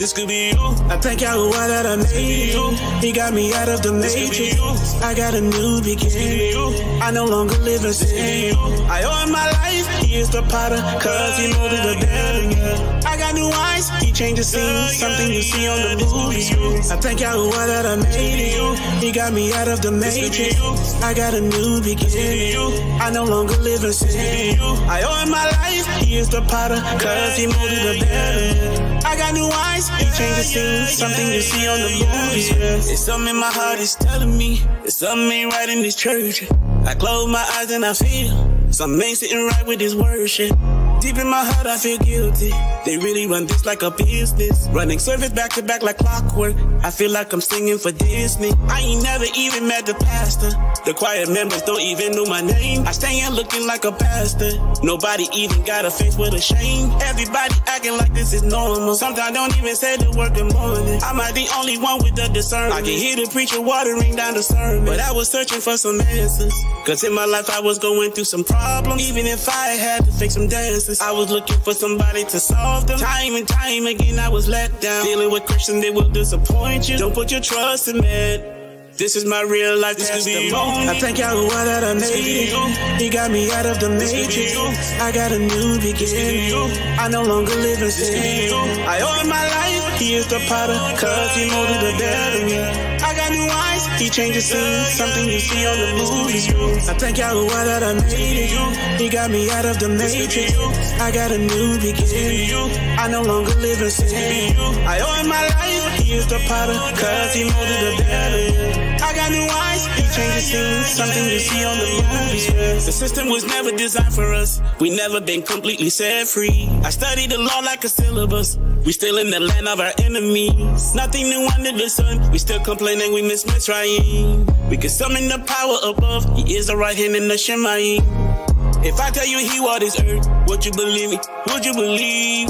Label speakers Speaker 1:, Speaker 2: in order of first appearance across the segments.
Speaker 1: This could be you. I thank Yahuwah that I made it. He got me out of the matrix. I got a new beginning. I no longer live in sin. I owe him my life. He is the potter, cause he molded the better. I got new eyes. He changed the scene. Something you see on the movie screens. I thank Yahuwah that I made it. He got me out of the matrix. I got a new beginning. I no longer live in sin. I owe him my life. He is the potter, cause he molded the better. I got new eyes. He changed the scene. Something you see on the movies. It's something in my heart is telling me. It's something ain't right in this church. I close my eyes and I feel something ain't sitting right with this worship. Deep in my heart I feel guilty. They really run this like a business. Running service back to back like clockwork. I feel like I'm singing for Disney. I ain't never even met the pastor. The choir members don't even know my name. I stay here looking like a pastor. Nobody even got a face with a shame. Everybody acting like this is normal. Sometimes don't even say the word good morning. I'm not the only one with the discernment. I can hear the preacher watering down the sermon. But I was searching for some answers. Cause in my life I was going through some problems. Even if I had to fake some dances, I was looking for somebody to solve them. Time and time again I was let down. Dealing with Christians, they will disappoint you. Don't put your trust in man. This is my real life testimony. I thank Yahuwah that I made it. He got me out of the matrix. I got a new beginning. I no longer live in sin. I owe him my life. He is the potter, cause he molded the better. I got new eyes. He changed the scene. Something you see on the movie screens. I thank Yahuwah that I made it. He got me out of the matrix. I got a new beginning. I no longer live in sin. I owe him my life. He is the potter, cause he molded the better. I got new eyes, he changed the scene. Something you see on the movies. The system was never designed for us. We never been completely set free. I studied the law like a syllabus. We still in the land of our enemies. Nothing new under the sun. We still complaining we miss Mitzrayim. We can summon the power above. He is the right hand in the Shemayim. If I tell you he walked this earth, would you believe me? Would you believe?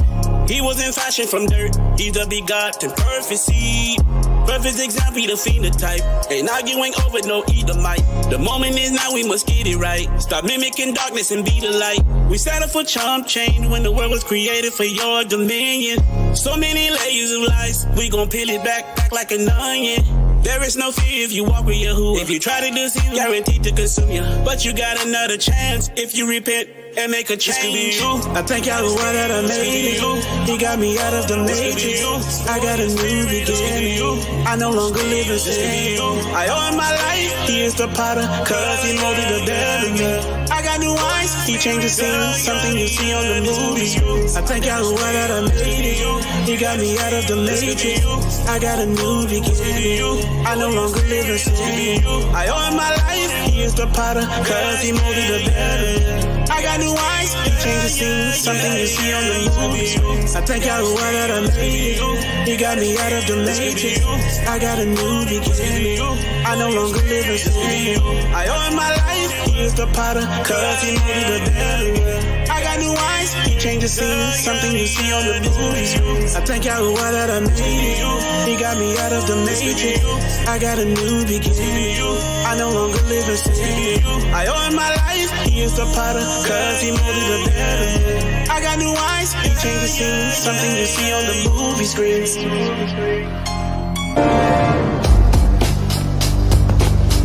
Speaker 1: He was in fashion from dirt. He's the begotten perfect seed. Perfect example, the phenotype. Ain't arguing over no Edomite. The moment is now, we must get it right. Stop mimicking darkness and be the light. We settled for chump change when the world was created for your dominion. So many layers of lies, we gon' peel it back like an onion. There is no fear if you walk with Yahuwah. If you try to deceive, guaranteed to consume you. But you got another chance if you repent and make a change. I thank Yahuwah that I made it. He got me out of the matrix. I got a new beginning. I no longer live in sin. I owe him my life. He is the potter, cause he molded the better. I got new eyes. He changed the scene. Something you see on the movies. I thank Yahuwah that I made it. He got me out of the matrix. I got a new beginning. I no longer live in sin. I owe him my life. He is the potter, cause he molded the better. I got new eyes. He changed the scene. Something you see on the movies. I thank Yahuwah that I made it. He got me out of the matrix. I got a new beginning. I no longer live in sin. I owe him my life. He is the potter, cause he molded the better. I got new eyes. He changed the scene. Something you see on the movies. I thank Yahuwah that I made it. He got me out of the matrix. I got a new beginning. I no longer live in sin. I owe him my life. He is the potter, cause he molded the better. I got new eyes. He changed the scene. Something you see on the movie screens.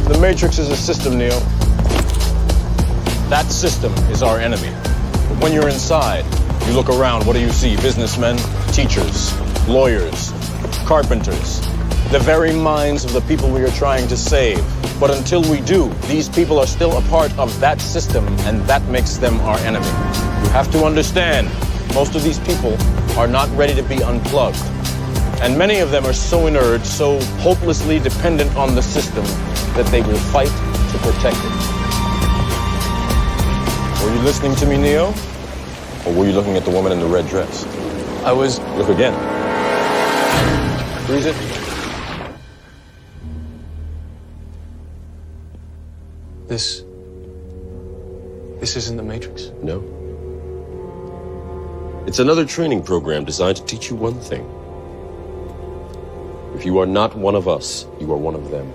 Speaker 2: The Matrix is a system, Neo. That system is our enemy. But when you're inside, you look around, what do you see? Businessmen, teachers, lawyers, carpenters, the very minds of the people we are trying to save. But until we do, these people are still a part of that system, and that makes them our enemy. You have to understand, most of these people are not ready to be unplugged. And many of them are so inert, so hopelessly dependent on the system, that they will fight to protect it. Were you listening to me, Neo? Or were you looking at the woman in the red dress?
Speaker 3: I was...
Speaker 2: Look again. Freeze it.
Speaker 3: This isn't the Matrix.
Speaker 4: No. It's another training program designed to teach you one thing. If you are not one of us, you are one of them.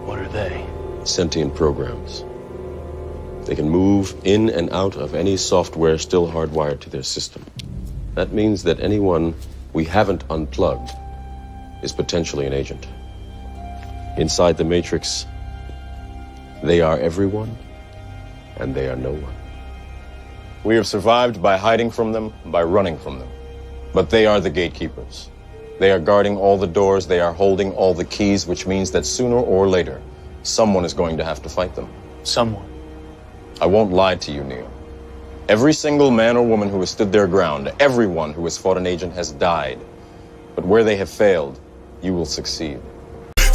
Speaker 3: What are they?
Speaker 4: Sentient programs. They can move in and out of any software still hardwired to their system. That means that anyone we haven't unplugged is potentially an agent. Inside the Matrix, they are everyone, and they are no one.
Speaker 2: We have survived by hiding from them, by running from them. But they are the gatekeepers. They are guarding all the doors, they are holding all the keys, which means that sooner or later, someone is going to have to fight them.
Speaker 3: Someone.
Speaker 2: I won't lie to you, Neo. Every single man or woman who has stood their ground, everyone who has fought an agent has died. But where they have failed, you will succeed.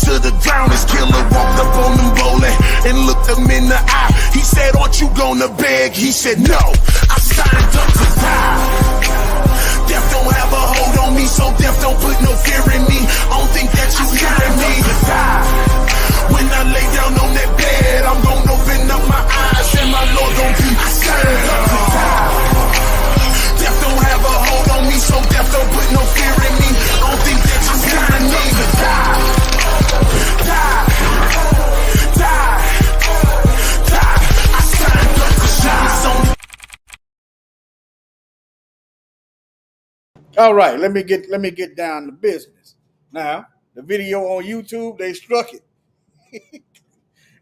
Speaker 1: To the ground, this killer walked up on them bowling and looked him in the eye. He said, aren't you gonna beg? He said, no, I signed up to die. Death don't have a hold on me, so death don't put no fear in me. I don't think that you hearing me. When I lay down on that bed, I'm gonna open up my eyes and my Lord gon' be signed up to die. Death don't have a hold on me, so death don't put no fear in me. I don't think that you hearing me.
Speaker 5: All right, let me get down to business. Now, the video on YouTube, they struck it.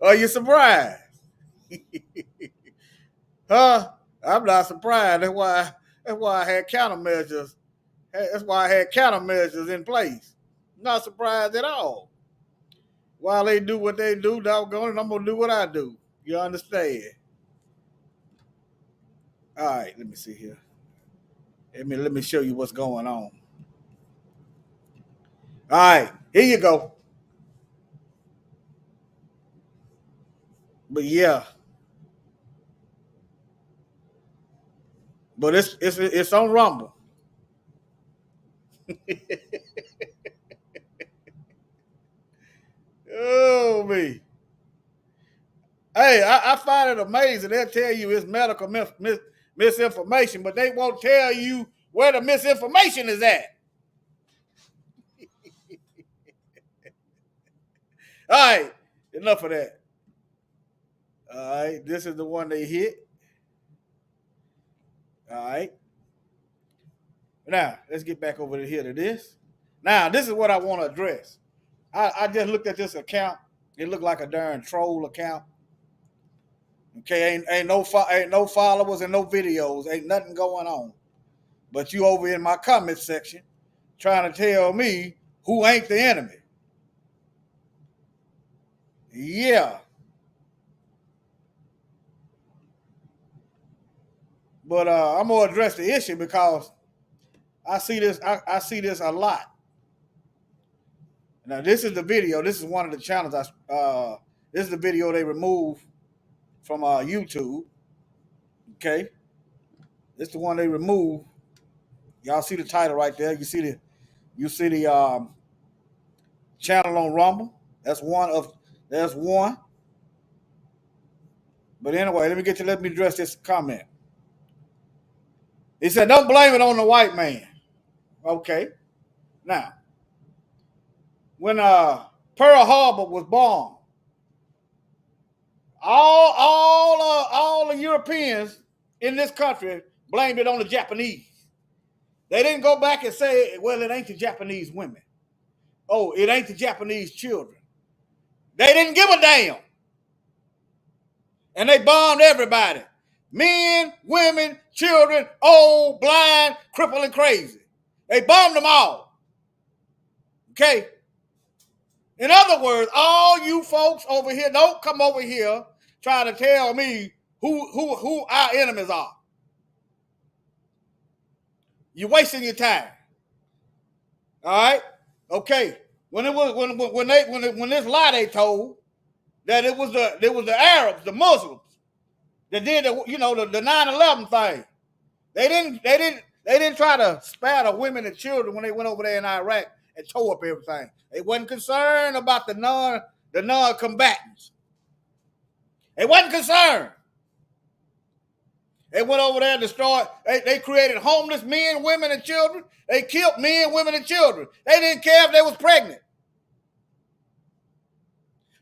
Speaker 5: Are you surprised? Huh? I'm not surprised. That's why I had countermeasures. That's why I had countermeasures in place. Not surprised at all. While they do what they do, doggone it, I'm gonna do what I do. You understand? All right, let me see here. Let me show you what's going on. All right, here you go. But yeah, but it's on Rumble. Oh me. Hey, I find it amazing. They'll tell you it's medical misinformation, but they won't tell you where the misinformation is at. All right, enough of that. All right, this is the one they hit. All right. Now, let's get back over here to this. Now, this is what I want to address. I just looked at this account. It looked like a darn troll account. Okay, ain't no followers and no videos. Ain't nothing going on. But you over in my comment section trying to tell me who ain't the enemy. Yeah. But I'm gonna address the issue because I see this a lot. Now this is the video. This is one of the channels. This is the video they removed from YouTube. Okay, this is the one they removed. Y'all see the title right there. You see the channel on Rumble. That's one. But anyway, let me address this comment. He said, "Don't blame it on the white man." Okay, now when Pearl Harbor was bombed, all the Europeans in this country blamed it on the Japanese. They didn't go back and say, well, it ain't the Japanese women. Oh, it ain't the Japanese children. They didn't give a damn. And they bombed everybody. Men, women, children, old, blind, crippled, and crazy. They bombed them all. Okay? In other words, all you folks over here, don't come over here trying to tell me who our enemies are. You're wasting your time. All right? Okay. When this lie they told that it was the Arabs, the Muslims that did the 9/11 thing. They didn't try to spare the women and children when they went over there in Iraq and tore up everything. They wasn't concerned about the non-combatants. They wasn't concerned. They went over there and destroyed. They created homeless men, women, and children. They killed men, women, and children. They didn't care if they was pregnant.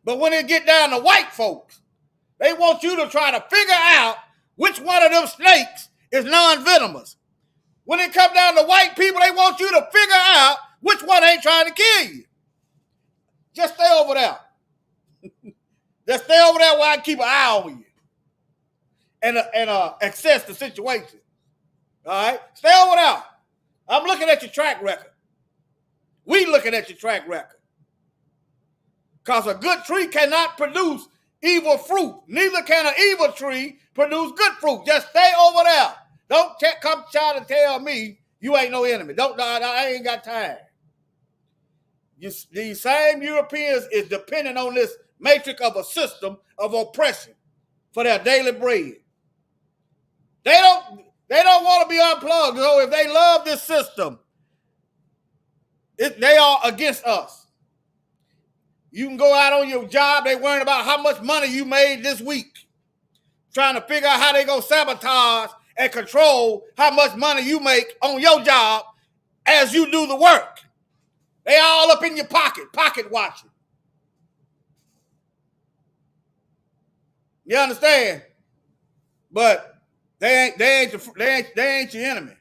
Speaker 5: But when it get down to white folks, they want you to try to figure out which one of them snakes is non-venomous. When it comes down to white people, they want you to figure out which one ain't trying to kill you. Just stay over there. Just stay over there where I can keep an eye on you and assess the situation. All right? Stay over there. I'm looking at your track record. We looking at your track record. Because a good tree cannot produce evil fruit. Neither can an evil tree produce good fruit. Just stay over there. Don't come try to tell me you ain't no enemy. I ain't got time. These same Europeans is dependent on this matrix of a system of oppression for their daily bread. They don't want to be unplugged. So if they love this system, they are against us. You can go out on your job, they worrying about how much money you made this week, trying to figure out how they go sabotage and control how much money you make on your job as you do the work. They all up in your pocket watching. You understand? But they ain't your enemy.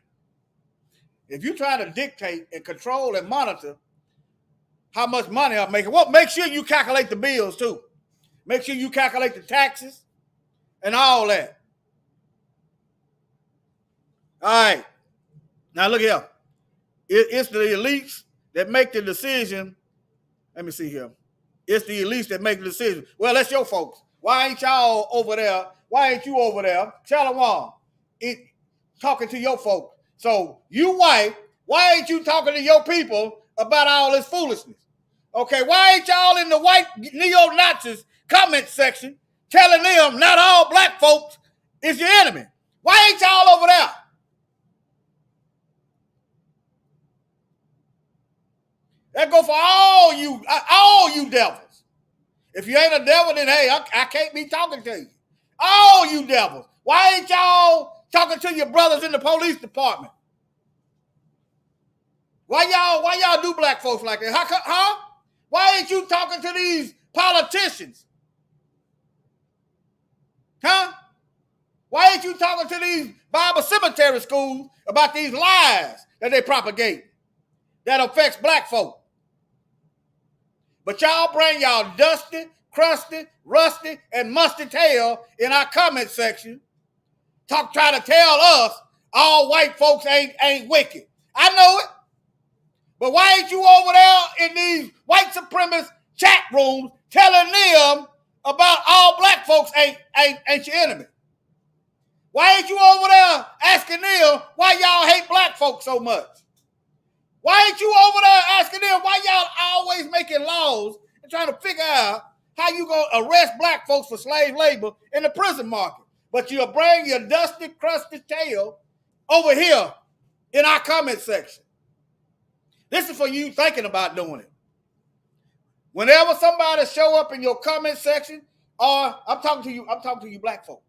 Speaker 5: If you try to dictate and control and monitor how much money I'm making, well, make sure you calculate the bills too. Make sure you calculate the taxes and all that. All right. Now look here. It's the elites that make the decision. Let me see here. It's the elites that make the decision. Well, that's your folks. Why ain't y'all over there? Why ain't you over there? Shalom. Talking to your folks. So you white, why ain't you talking to your people about all this foolishness? Okay, why ain't y'all in the white neo-Nazis comment section telling them not all black folks is your enemy? Why ain't y'all over there? That go for all you devils. If you ain't a devil, then hey, I can't be talking to you. All you devils. Why ain't y'all talking to your brothers in the police department? Why y'all do black folks like that? Huh? Why ain't you talking to these politicians? Huh? Why ain't you talking to these Bible cemetery schools about these lies that they propagate that affects black folk? But y'all bring y'all dusty, crusty, rusty, and musty tail in our comment section. Try to tell us all white folks ain't wicked. I know it. But why ain't you over there in these white supremacist chat rooms telling them about all black folks ain't your enemy? Why ain't you over there asking them why y'all hate black folks so much? Why ain't you over there asking them why y'all always making laws and trying to figure out how you gonna arrest black folks for slave labor in the prison market? But you'll bring your dusty, crusty tail over here in our comment section. This is for you thinking about doing it. Whenever somebody show up in your comment section, or I'm talking to you black folk,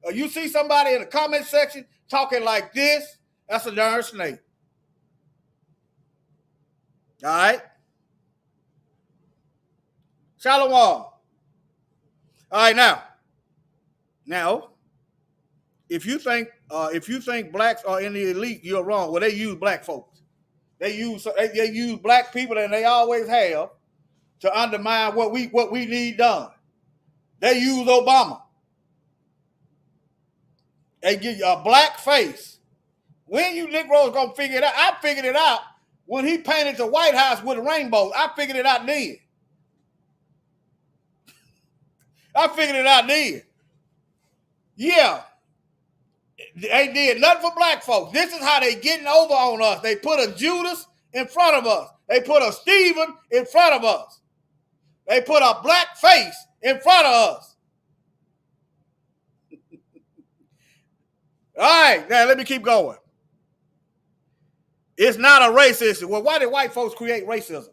Speaker 5: or you see somebody in the comment section talking like this, that's a darn snake. All right? Shalom. All right, now, if you think blacks are in the elite, you're wrong. Well, they use black folks. They use black people, and they always have, to undermine what we need done. They use Obama. They give you a black face. When you Negroes gonna figure it out? I figured it out when he painted the White House with a rainbow. I figured it out then. Yeah. They did nothing for black folks. This is how they getting over on us. They put a Judas in front of us. They put a Stephen in front of us. They put a black face in front of us. All right, now let me keep going. It's not a race issue. Well, why did white folks create racism?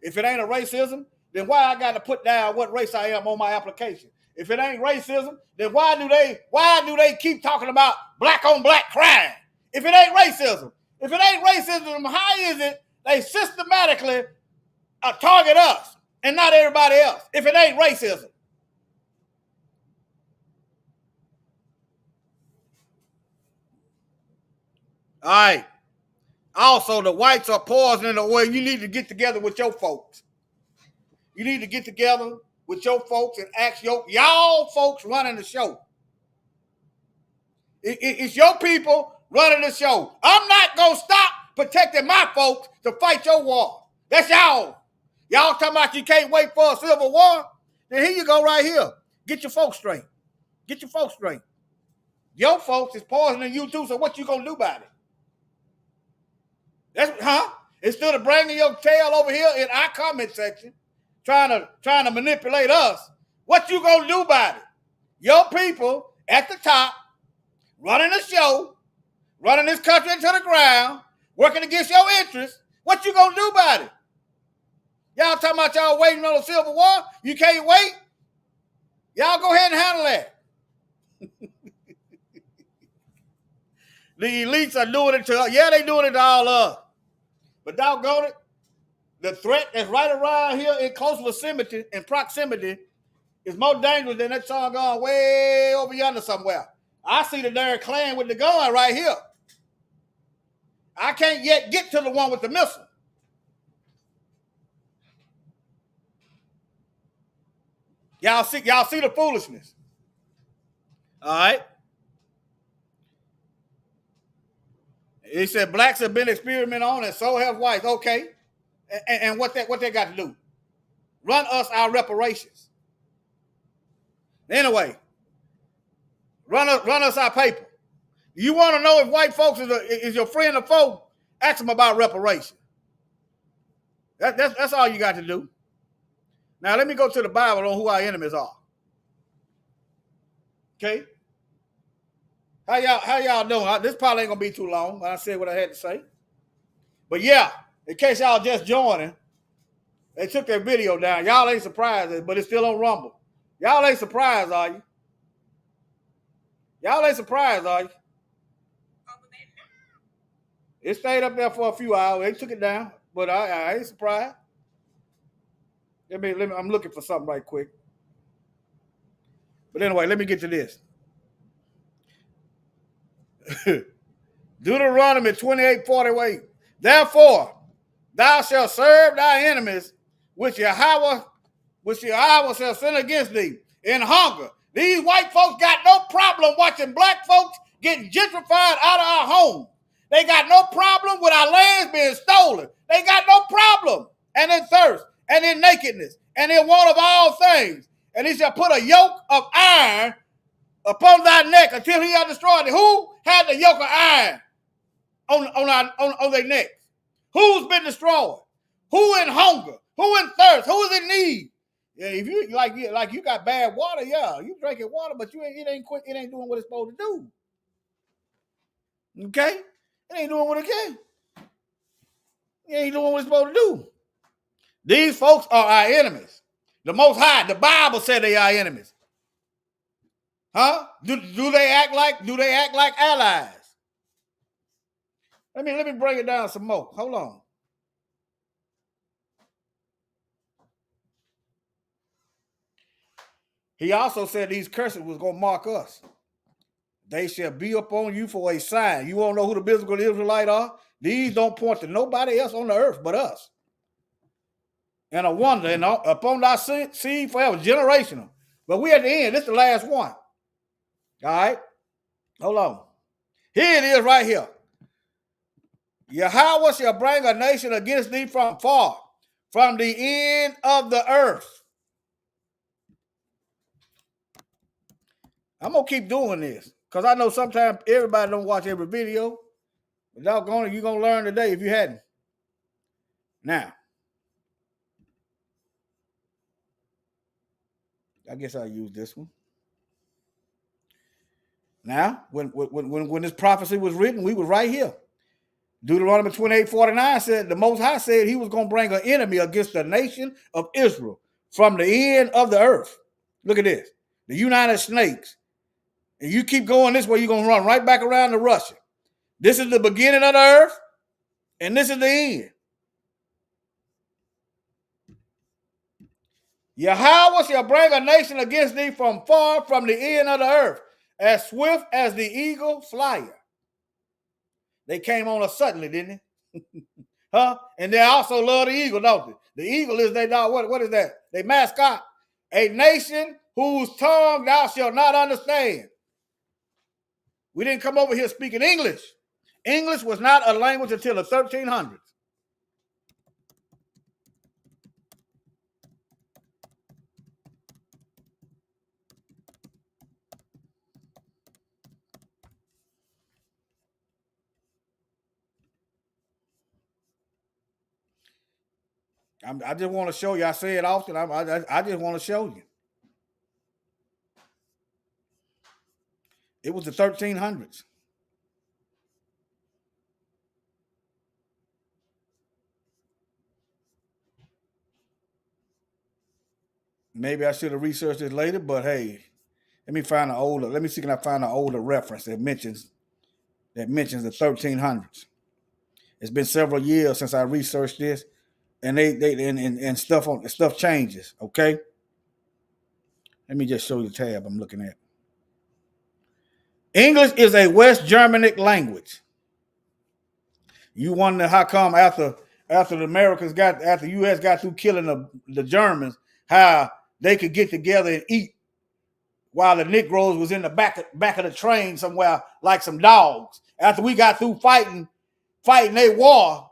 Speaker 5: If it ain't a racism, then why I got to put down what race I am on my application? If it ain't racism, then why do they keep talking about black on black crime? If it ain't racism, how is it they systematically target us and not everybody else? If it ain't racism. All right. Also, the whites are poisoning the oil. You need to get together with your folks. You need to get together with your folks and ask y'all folks running the show. It's your people running the show. I'm not going to stop protecting my folks to fight your war. That's y'all. Y'all talking about you can't wait for a civil war? Then here you go right here. Get your folks straight. Get your folks straight. Your folks is poisoning you too, so what you going to do about it? That's, instead of bringing your tail over here in our comment section, trying to manipulate us, what you going to do about it? Your people at the top, running the show, running this country into the ground, working against your interests. What you gonna do about it? Y'all talking about y'all waiting on a civil war? You can't wait? Y'all go ahead and handle that. The elites are doing it to us. Yeah, they doing it to all of us. But doggone it, the threat that's right around here in close vicinity and proximity is more dangerous than that song going way over yonder somewhere. I see the darn Klan with the gun right here. I can't yet get to the one with the missile. Y'all see the foolishness. All right. He said blacks have been experimented on and so have whites. Okay. And what they got to do? Run us our reparations. Anyway, run us our paper. You want to know if white folks is your friend or foe? Ask them about reparation. That's all you got to do. Now let me go to the Bible on who our enemies are. Okay. How y'all doing? This probably ain't gonna be too long. I said what I had to say. But yeah, in case y'all just joining, they took their video down. Y'all ain't surprised, but it's still on Rumble. Y'all ain't surprised, are you? Y'all ain't surprised, are you? It stayed up there for a few hours. They took it down, but I ain't surprised. Let me, I'm looking for something right quick. But anyway, let me get to this. Deuteronomy 28:48. Therefore, thou shalt serve thy enemies, which Yahweh shall send against thee in hunger. These white folks got no problem watching black folks getting gentrified out of our homes. They got no problem with our lands being stolen. They got no problem. And in thirst, and in nakedness, and in want of all things. And he shall put a yoke of iron upon thy neck until he hath destroyed it. Who had the yoke of iron on their necks? Who's been destroyed? Who in hunger? Who in thirst? Who is in need? Yeah, if you like you got bad water, yeah, you drinking water, but it ain't doing what it's supposed to do. Okay? It ain't doing what it can. It ain't doing what it's supposed to do. These folks are our enemies. The Most High, the Bible said they are enemies. Huh? Do they act like allies? Let me bring it down some more. Hold on. He also said these curses was going to mark us. They shall be upon you for a sign. You won't know who the biblical Israelite are? These don't point to nobody else on the earth but us. And a wonder, and upon thy seed forever, generational. But we at the end. This is the last one. All right? Hold on. Here it is right here. Yahweh shall bring a nation against thee from far, from the end of the earth. I'm going to keep doing this because I know sometimes everybody don't watch every video. But doggone it, you're going to learn today if you hadn't. Now, I guess I'll use this one. Now, when this prophecy was written, we was right here. Deuteronomy 28:49 said, the Most High said he was going to bring an enemy against the nation of Israel from the end of the earth. Look at this. The United Snakes. And you keep going this way, you're going to run right back around to Russia. This is the beginning of the earth, and this is the end. Yahweh shall bring a nation against thee from far, from the end of the earth, as swift as the eagle flyer. They came on us suddenly, didn't they? Huh? And they also love the eagle, don't they? The eagle is their dog. What is that? They mascot. A nation whose tongue thou shalt not understand. We didn't come over here speaking English. English was not a language until the 1300s. I just want to show you. I say it often. I just want to show you. It was the 1300s. Maybe I should have researched this later, but hey, let me find an older. Let me see, can I find an older reference that mentions the 1300s. It's been several years since I researched this, and stuff changes. Okay, let me just show you the tab I'm looking at. English is a West Germanic language. You wonder how come after the U.S. got through killing the Germans, how they could get together and eat while the Negroes was in the back of the train somewhere like some dogs. After we got through fighting a war,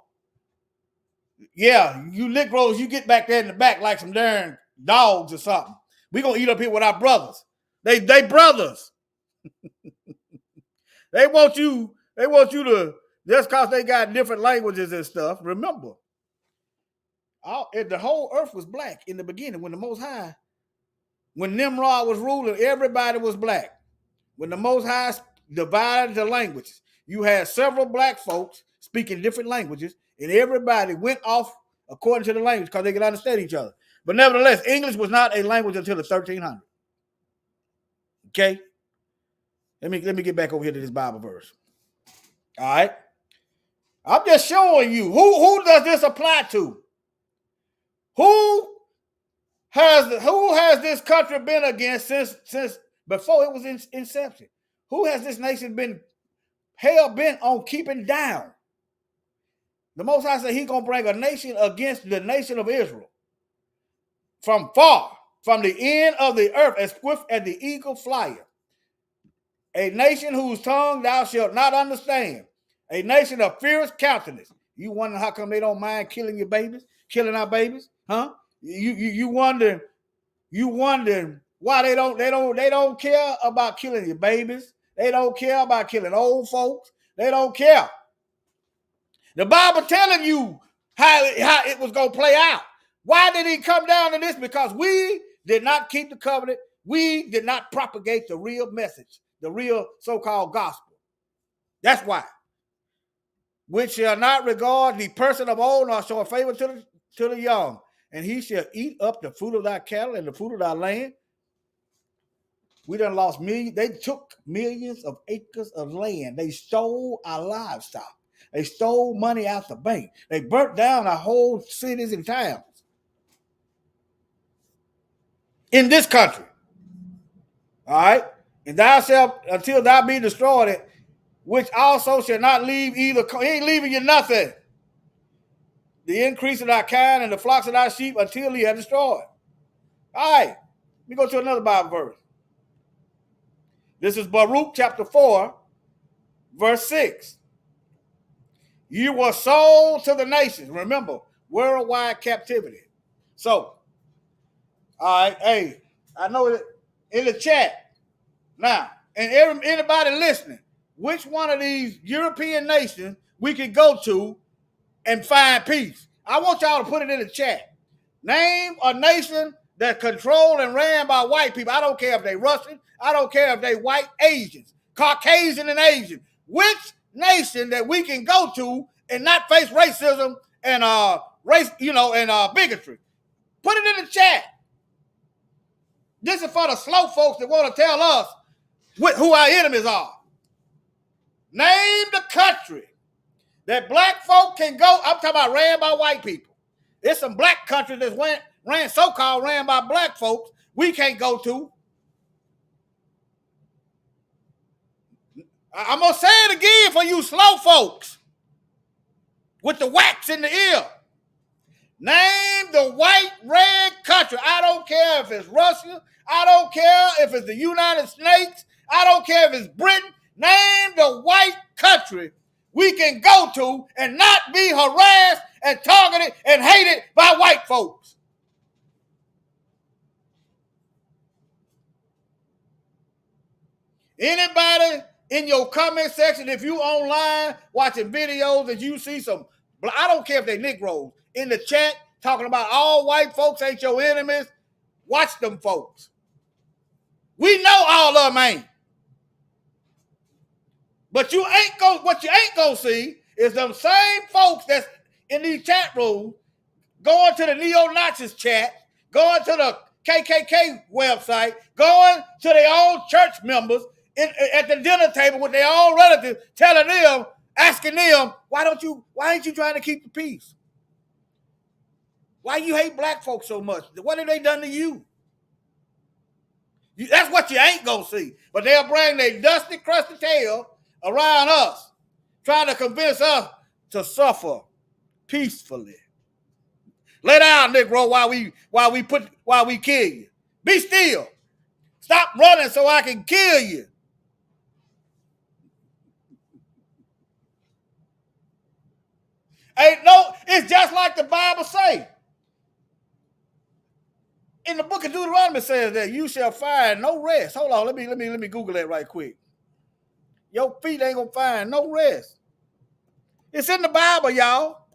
Speaker 5: yeah, you Negroes, you get back there in the back like some darn dogs or something. We gonna eat up here with our brothers. They brothers. They want you to, just because they got different languages and stuff. Remember, the whole earth was black in the beginning when the Most High, when Nimrod was ruling, everybody was black. When the Most High divided the languages, you had several black folks speaking different languages, and everybody went off according to the language because they could understand each other. But nevertheless, English was not a language until the 1300s. Okay? Let me get back over here to this Bible verse. All right? I'm just showing you who does this apply to? Who has this country been against since before it was in inception? Who has this nation been hell bent on keeping down? The Most High said He's gonna bring a nation against the nation of Israel from far, from the end of the earth, as swift as the eagle flieth. A nation whose tongue thou shalt not understand. A nation of fierce countenance. You wonder how come they don't mind killing your babies, killing our babies, huh? You wonder why they don't care about killing your babies. They don't care about killing old folks. They don't care. The Bible telling you how it was going to play out. Why did He come down to this? Because we did not keep the covenant. We did not propagate the real message, the real so-called gospel. That's why. Which shall not regard the person of old, nor show favor to the young. And he shall eat up the fruit of thy cattle and the fruit of thy land. We done lost millions. They took millions of acres of land. They stole our livestock. They stole money out the bank. They burnt down our whole cities and towns in this country. All right? And thou shalt, until thou be destroyed, which also shall not leave either. He ain't leaving you nothing. The increase of thy kind and the flocks of thy sheep until He had destroyed. All right. Let me go to another Bible verse. This is Baruch chapter 4, verse 6. You were sold to the nations. Remember, worldwide captivity. So, all right, hey, I know that in the chat now, and anybody listening, which one of these European nations we could go to and find peace? I want y'all to put it in the chat. Name a nation that's controlled and ran by white people. I don't care if they Russian. I don't care if they white, Asians, Caucasian and Asian. Which nation that we can go to and not face racism and bigotry? Put it in the chat. This is for the slow folks that want to tell us who our enemies are. Name the country that black folk can go. I'm talking about ran by white people. There's some black countries that ran by black folks we can't go to. I'm going to say it again for you slow folks with the wax in the ear. Name the white red country. I don't care if it's Russia. I don't care if it's the United States. I don't care if it's Britain. Name the white country we can go to and not be harassed and targeted and hated by white folks. Anybody in your comment section, if you online watching videos and you see some, I don't care if they Negroes, in the chat talking about all white folks ain't your enemies, watch them folks. We know all of them ain't. But what you ain't gonna see is them same folks that's in these chat rooms going to the neo-Nazis chat, going to the KKK website, going to their own church members at the dinner table with their own relatives, telling them, asking them, why ain't you trying to keep the peace? Why you hate black folks so much? What have they done to you? That's what you ain't gonna see. But they'll bring their dusty, crusty tail around us, trying to convince us to suffer peacefully. Lay down, Negro, while we kill you. Be still. Stop running so I can kill you. It's just like the Bible say. In the book of Deuteronomy says that you shall find no rest. Hold on, let me Google that right quick. Your feet ain't gonna find no rest. It's in the Bible, y'all.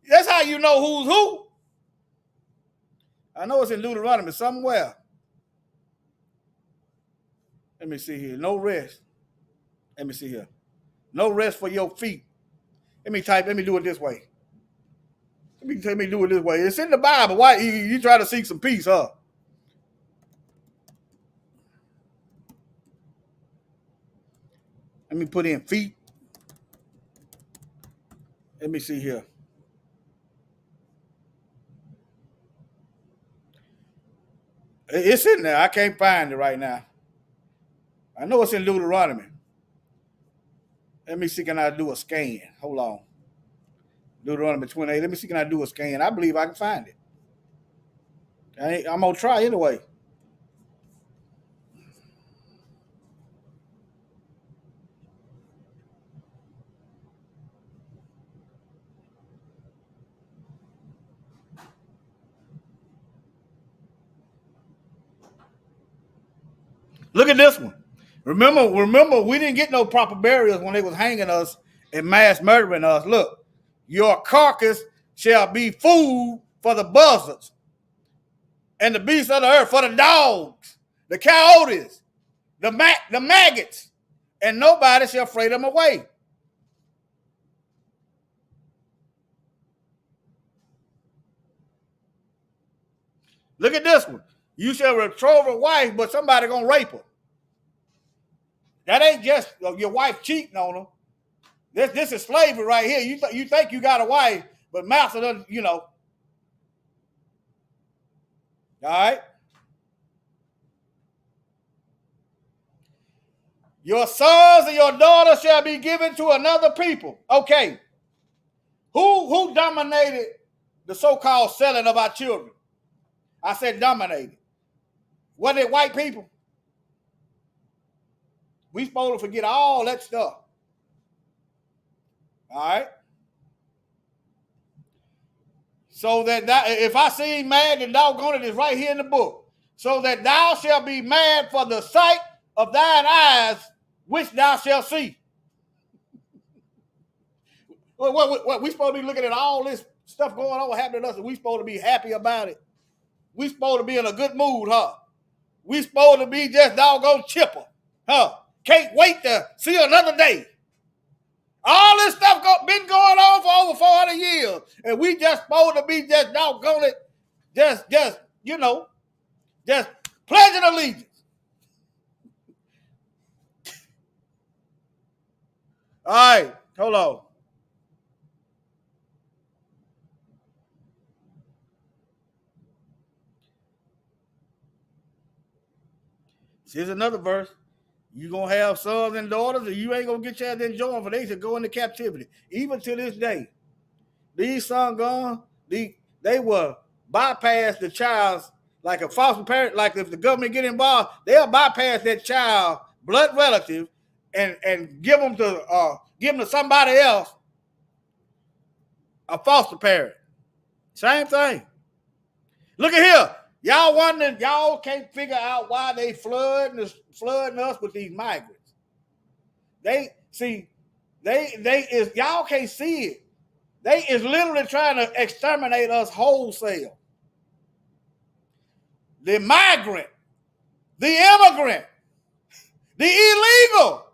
Speaker 5: That's how you know who's who. I know it's in Deuteronomy somewhere. Let me see here. No rest. Let me see here. No rest for your feet. Let me do it this way. Let me do it this way. It's in the Bible. Why you try to seek some peace, huh? Let me put in feet. Let me see here. It's in there. I can't find it right now. I know it's in Deuteronomy. Let me see, can I do a scan? Hold on. Deuteronomy 28. Let me see, can I do a scan? I believe I can find it. I'm going to try anyway. Look at this one. Remember, we didn't get no proper burials when they was hanging us and mass murdering us. Look, your carcass shall be food for the buzzards and the beasts of the earth, for the dogs, the coyotes, the maggots, and nobody shall fray them away. Look at this one. You shall betroth a wife, but somebody gonna rape her. That ain't just your wife cheating on her. This is slavery right here. You think you got a wife, but master doesn't, All right. Your sons and your daughters shall be given to another people. Okay. Who dominated the so-called selling of our children? I said dominated. Was it white people? We supposed to forget all that stuff. All right. So that if I see mad, then doggone it is right here in the book. So that thou shalt be mad for the sight of thine eyes, which thou shalt see. What we supposed to be looking at all this stuff going on happening to us, and we supposed to be happy about it. We supposed to be in a good mood, huh? We supposed to be just doggone chipper, huh? Can't wait to see another day. All this stuff been going on for over 400 years, and we just supposed to be just doggone it, just pledging allegiance. All right, hold on. Here's another verse. You gonna have sons and daughters, and you ain't gonna get your ass to enjoy them, for they should go into captivity. Even to this day, these sons gone, they will bypass the child's, like a foster parent, like if the government get involved, they'll bypass that child blood relative and give them to somebody else, a foster parent. Same thing. Look at here. Y'all wondering, y'all can't figure out why they flooding us with these migrants. Y'all can't see it. They is literally trying to exterminate us wholesale. The migrant, the immigrant, the illegal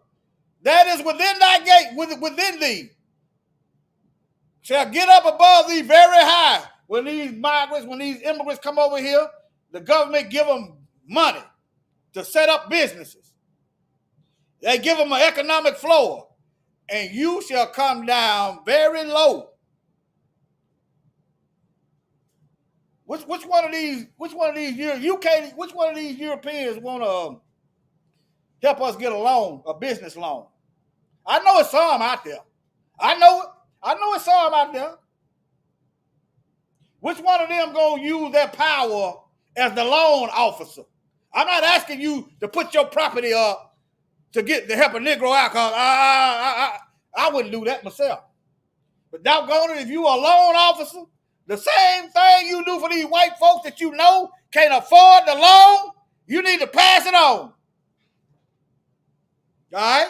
Speaker 5: that is within thy gate, within thee, shall get up above thee very high. When these migrants, when these immigrants come over here, the government give them money to set up businesses. They give them an economic floor, and you shall come down very low. Which one of these Europeans want to help us get a loan, a business loan? I know it's some out there. I know it's some out there. Which one of them gonna use their power as the loan officer? I'm not asking you to put your property up to help a Negro out, because I wouldn't do that myself. But doggone it, if you a loan officer, the same thing you do for these white folks that you know can't afford the loan, you need to pass it on. All right?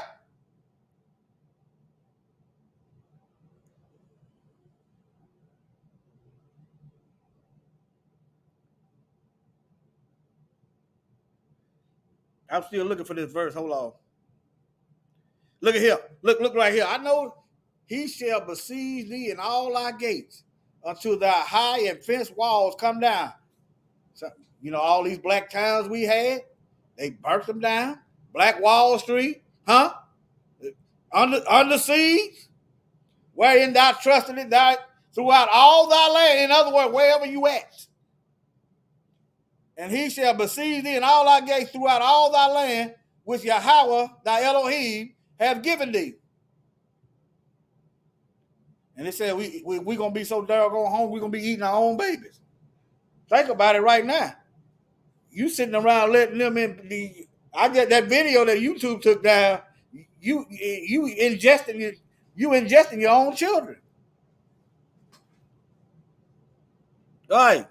Speaker 5: I'm still looking for this verse. Hold on. Look at here. Look right here. I know he shall besiege thee in all thy gates until thy high and fenced walls come down. So, all these black towns we had, they burnt them down. Black Wall Street, huh? Under siege, wherein thou trusted it throughout all thy land. In other words, wherever you at. And he shall besiege thee in all thy gates throughout all thy land, which Yahweh, thy Elohim, have given thee. And it said we going to be so doggone home, we're going to be eating our own babies. Think about it right now. You sitting around letting them in that video that YouTube took down, you ingesting your own children. Right.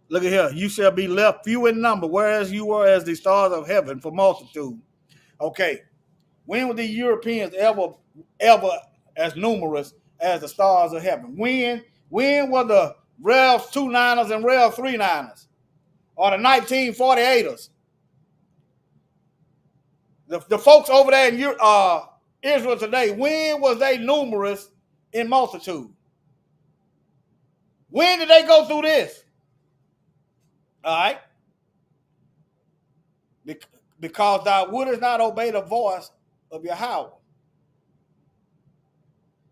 Speaker 5: Look at here. You shall be left few in number, whereas you were as the stars of heaven for multitude. Okay. When were the Europeans ever as numerous as the stars of heaven? When were the Rev 2-9ers and Rev 3-9ers? Or the 1948ers? The folks over there in Israel today, when was they numerous in multitude? When did they go through this? All right? Because thou wouldest not obey the voice of Yahweh.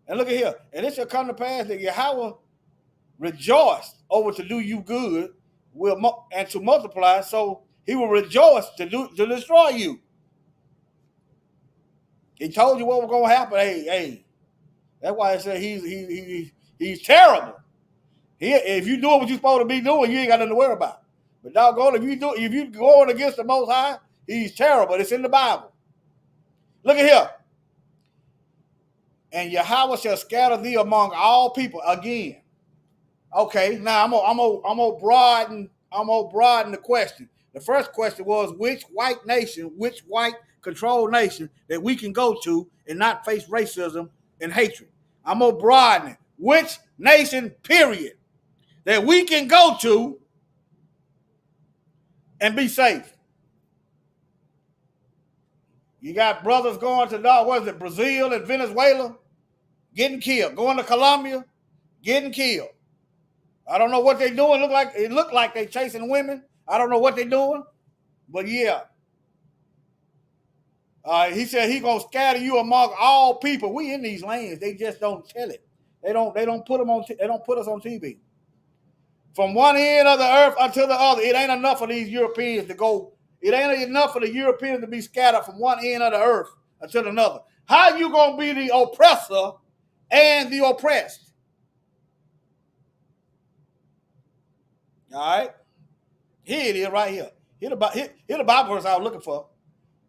Speaker 5: And look at here. And it shall come to pass that Yahweh rejoiced over to do you good and to multiply, so he will rejoice to destroy you. He told you what was going to happen. Hey. That's why I said he's terrible. If you doing what you're supposed to be doing, you ain't got nothing to worry about. But doggone, if you going against the Most High, he's terrible. It's in the Bible. Look at here. And Yahweh shall scatter thee among all people again. Okay, now I'm gonna broaden the question. The first question was which white controlled nation that we can go to and not face racism and hatred. I'm gonna broaden it. Which nation, period, that we can go to and be safe? You got brothers going to Brazil and Venezuela, getting killed. Going to Colombia, getting killed. I don't know what they're doing. It looked like they're chasing women. I don't know what they're doing, but yeah. He said he gonna scatter you among all people. We in these lands. They just don't tell it. They don't put them on. They don't put us on TV. From one end of the earth unto the other, it ain't enough for these Europeans to go. It ain't enough for the Europeans to be scattered from one end of the earth until another. How you gonna be the oppressor and the oppressed? All right, here it is, right here. Here the Bible verse I was looking for.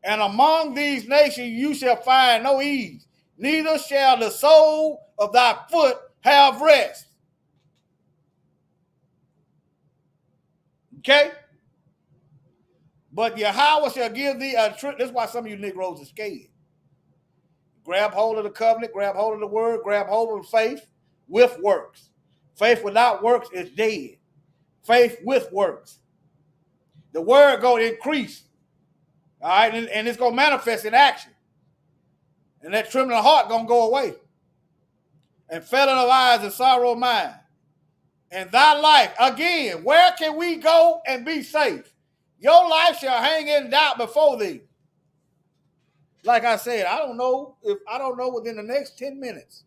Speaker 5: And among these nations you shall find no ease, neither shall the sole of thy foot have rest. Okay? But Yahweh shall give thee a trick. That's why some of you Negroes are scared. Grab hold of the covenant, grab hold of the word, grab hold of faith with works. Faith without works is dead. Faith with works. The word going to increase. All right, and it's going to manifest in action. And that trembling heart going to go away. And failing of eyes and sorrow of mind. And thy life, again, where can we go and be safe? Your life shall hang in doubt before thee. Like I said, I don't know within the next 10 minutes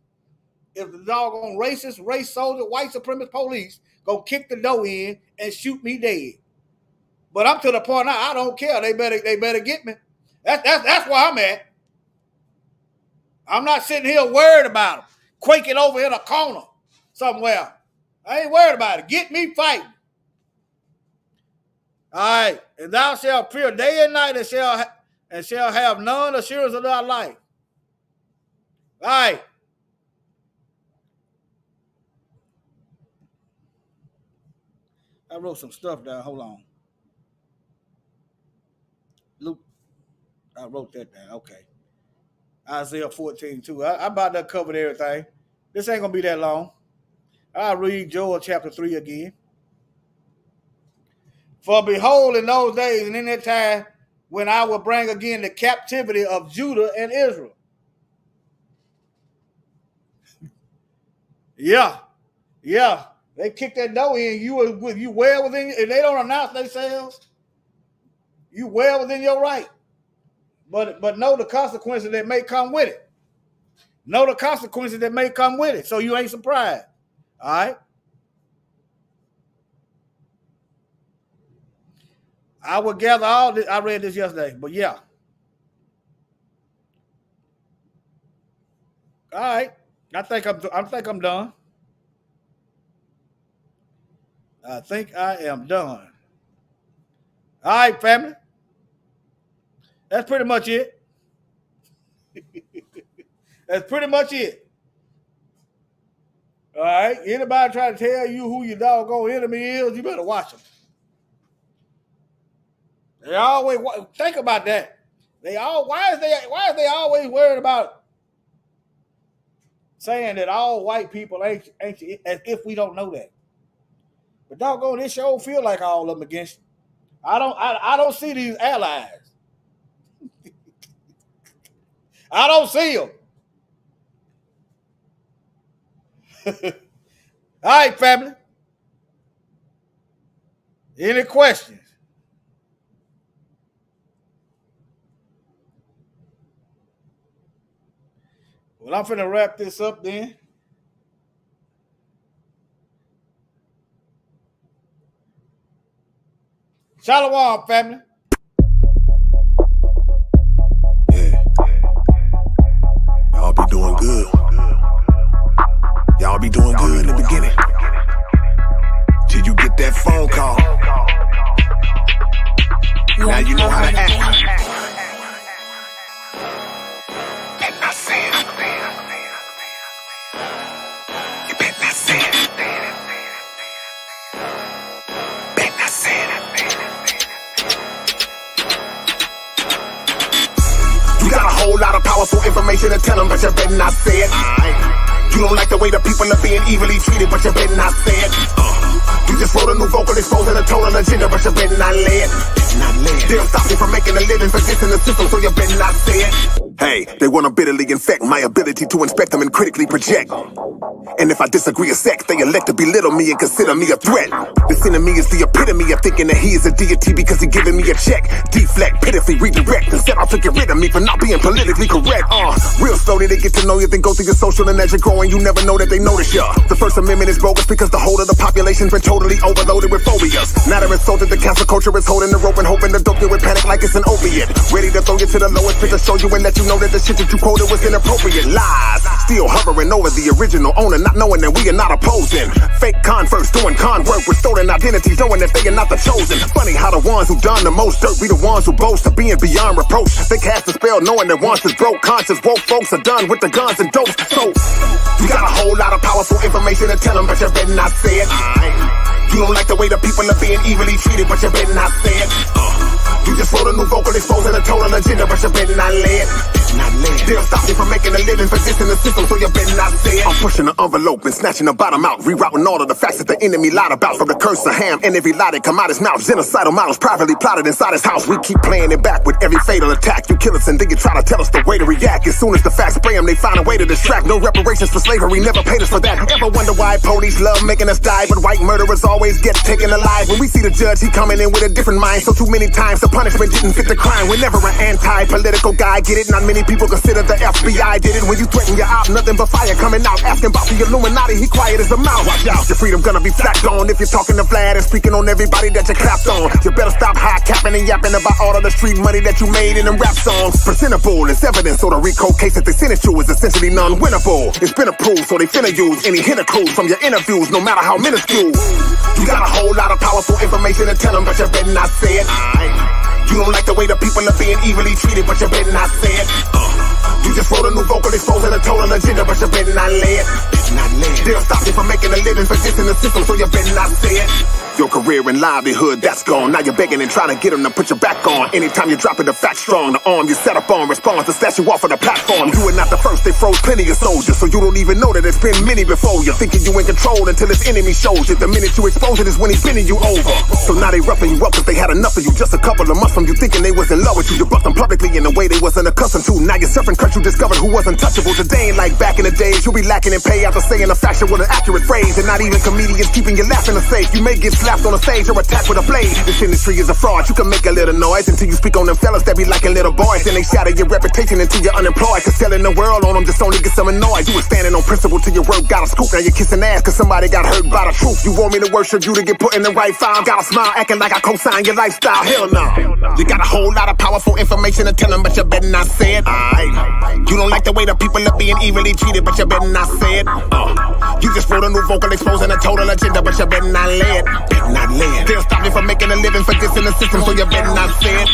Speaker 5: if the doggone racist, race soldier, white supremacist police go kick the door in and shoot me dead. But I'm to the point now, I don't care. They better get me. That's where I'm at. I'm not sitting here worried about them, quaking over in a corner somewhere. I ain't worried about it. Get me fighting. All right. And thou shalt fear day and night and shall have none assurance of thy life. All right. I wrote some stuff down. Hold on. Luke. I wrote that down. Okay. Isaiah 14:2. I about to cover everything. This ain't going to be that long. I'll read Joel chapter 3 again. For behold, in those days and in that time, when I will bring again the captivity of Judah and Israel. Yeah. They kick that door in. You well within, if they don't announce themselves, you well within your right. But know the consequences that may come with it. Know the consequences that may come with it, so you ain't surprised. All right? I will gather all this. I read this yesterday, but yeah. All right. I think I'm done. I think I am done. All right, family. That's pretty much it. That's pretty much it. All right. Anybody try to tell you who your doggone enemy is, you better watch them. They always think about that. Why is they always worried about saying that all white people ain't as if we don't know that? But doggone, this show feel like all of them against you. I don't see these allies. I don't see them. All right, family. Any questions? Well, I'm finna wrap this up then. Shalom, family.
Speaker 6: Yeah. Y'all be doing good. Y'all be doing good in the beginning. Till you get that phone call. Now you know how to act. Bet not say it. You bet not say it. Bet not say it. You got a whole lot of powerful information to tell them, but you better not say it. You don't like the way the people are being evilly treated, but you better not say it. You just wrote a new vocal exposing a total agenda, but you better not lay it. They'll stop me from making a living for this in the system, so you better not say it. Hey, they want to bitterly infect my ability to inspect them and critically project. And if I disagree a sec, they elect to belittle me and consider me a threat. This enemy is the epitome of thinking that he is a deity because he giving me a check. Deflect, pitifully redirect, and set out to get rid of me for not being politically correct. Real slowly they get to know you, then go through your social, and as you're growing, you never know that they notice ya. The First Amendment is bogus because the whole of the population's been totally overloaded with phobias. Now they're insulted, the cancel culture is holding the rope and hoping to dope you with panic like it's an opiate. Ready to throw you to the lowest pit to show you and let you know that the shit that you quoted was inappropriate. Lies, still hovering over the original owner, not knowing that we are not opposing. Fake converts doing con work with stolen identities, knowing that they are not the chosen. Funny how the ones who done the most dirt be the ones who boast of being beyond reproach. They cast a spell knowing that once it's broke, conscious woke folks are done with the guns and dopes. So, you got a whole lot of powerful information to tell them, but you better not say it. You don't like the way the people are being evilly treated, but you better not say it. You just wrote a new vocal exposing a total agenda, but you better not lay it. They'll stop you from making a living for this in the system, so you better not say it. I'm pushing the envelope and snatching the bottom out, rerouting all of the facts that the enemy lied about, from the curse of Ham and every lie that come out his mouth. Genocidal models privately plotted inside his house. We keep playing it back with every fatal attack. You kill us and then you try to tell us the way to react. As soon as the facts spray them, they find a way to distract. No reparations for slavery, never paid us for that. Ever wonder why police love making us die, but white murderers always get taken alive? When we see the judge, he coming in with a different mind. So too many times the punishment didn't fit the crime. Whenever an anti-political guy get it, not many people consider the FBI did it. When you threaten your op, nothing but fire coming out. Asking about the Illuminati, he quiet as a mouse. Watch out, your freedom gonna be flacked on if you're talking to Vlad and speaking on everybody that you clapped on. You better stop high capping and yapping about all of the street money that you made in them rap songs. Presentable as evidence, so the RICO case that they sent it you is essentially non-winnable. It's been approved, so they finna use any hint or clues from your interviews, no matter how minuscule. You got a whole lot of powerful information to tell them, but you better not say it. You don't like the way the people are being evilly treated, but you better not say it. You just wrote a new vocal exposing a total agenda, but you better not lay it. They'll stop you from making a living for this in the system, so you better not say it. Your career and livelihood, that's gone. Now you're begging and trying to get them to put your back on. Anytime you drop it, the fact strong. The arm you set up on responds to slash you off of the platform. You are not the first, they froze plenty of soldiers, so you don't even know that there's been many before you. Thinking you in control until his enemy shows you. The minute you expose it is when he's bending you over. So now they roughing you up cause they had enough of you. Just a couple of months from you thinking they was in love with you. You bucked them publicly in a way they wasn't accustomed to. Now you're suffering cause you discovered who wasn't touchable. Today ain't like back in the days. You'll be lacking in pay after saying a faction with an accurate phrase. And not even comedians keeping you laughing or safe. You may get slapped on the stage or attacked with a blade. This industry is a fraud. You can make a little noise until you speak on them fellas that be liking little boys. Then they shatter your reputation until you're unemployed. Cause telling the world on them just only gets them annoyed. You were standing on principle till your work got a scoop. Now you're kissing ass cause somebody got hurt by the truth. You want me to worship you to get put in the right file? Got a smile acting like I co-sign your lifestyle. Hell no. You got a whole lot of powerful information to tell them, but you better not say it. You don't like the way the people are being evilly treated, but you better not say it. You just wrote a new vocal exposing a total agenda, but you better not lay it. They'll stop you from making a living for this in the system, so you better not say it.